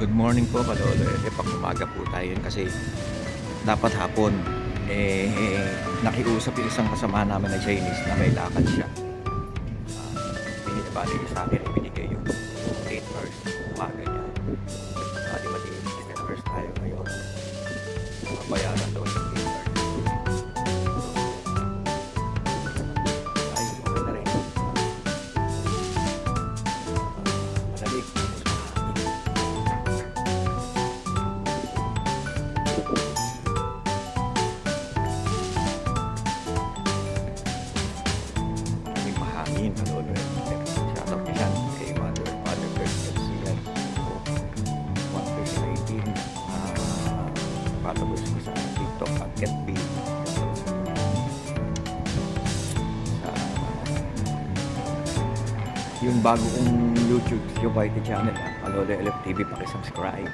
Good morning po, Kalolo. Pag-umaga po tayo kasi dapat hapon. Nakiusap yung isang kasama namin na Chinese na may lakad siya. Binibali sa akin, ibinigay yung 8 hours umaga niya. Di ba 16 hours tayo ngayon. Bayaran daw yung 8 hours. Ay, okay na rin. Madalik. Mahangin, Kalolo. Shoutout niya yan kay Mother Personal Siyan. 1.18 followers ko sa TikTok at FB. Yung bago kong YouTube, yung YT channel, Kalolo LFTV, pakisubscribe.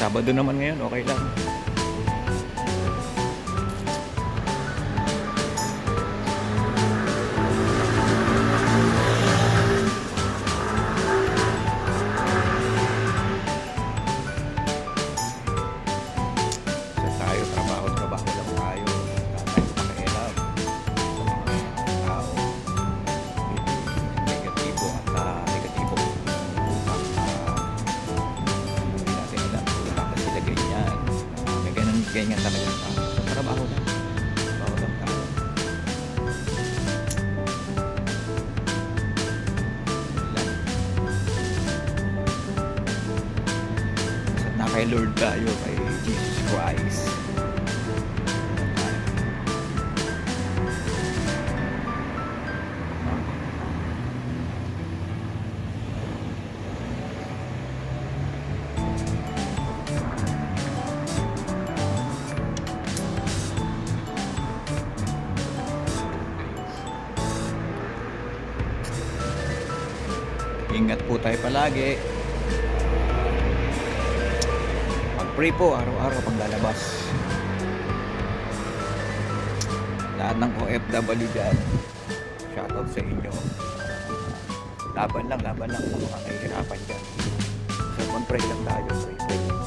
Sabado naman ngayon, okay lang. So tayo, trabaho lang tayo. Tayo pakialam sa mga tao. Negatibo at negatibo. Ganyan talaga sa trabaho lang. Trabaho lang tayo. Na kay Lord tayo, kay Jesus Christ. Ingat po tayo palagi. Mag-pray po araw-araw pag lalabas. Lahat ng OFW dyan, shoutout sa inyo. Laban lang sa mga kahihirapan dyan. So mag-pray lang tayo. Pray lang tayo.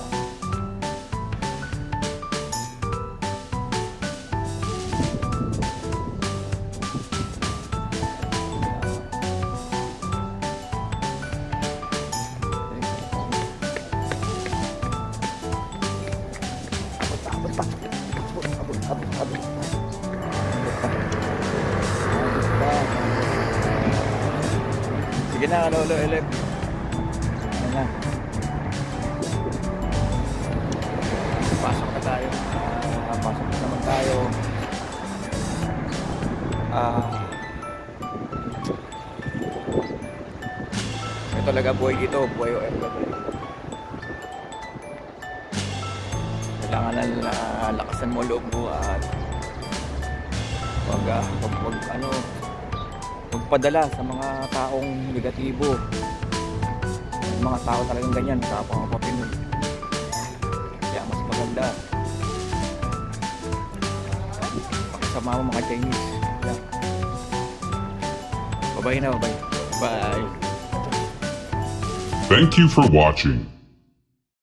Sige na, Kalolo LF. Ano na? Pasok na tayo. Pasok na naman tayo. Ito talaga buhay dito. Buhay OFW. Kailangan na lakasan mo loob mo at magpadala sa mga taong negatibo. Mga tao talagang ganyan, tapang mga Pinoy. Kaya mas maganda pakisama mo mga Chinese. Yeah. Bye-bye na, bye. Bye. Thank you for watching.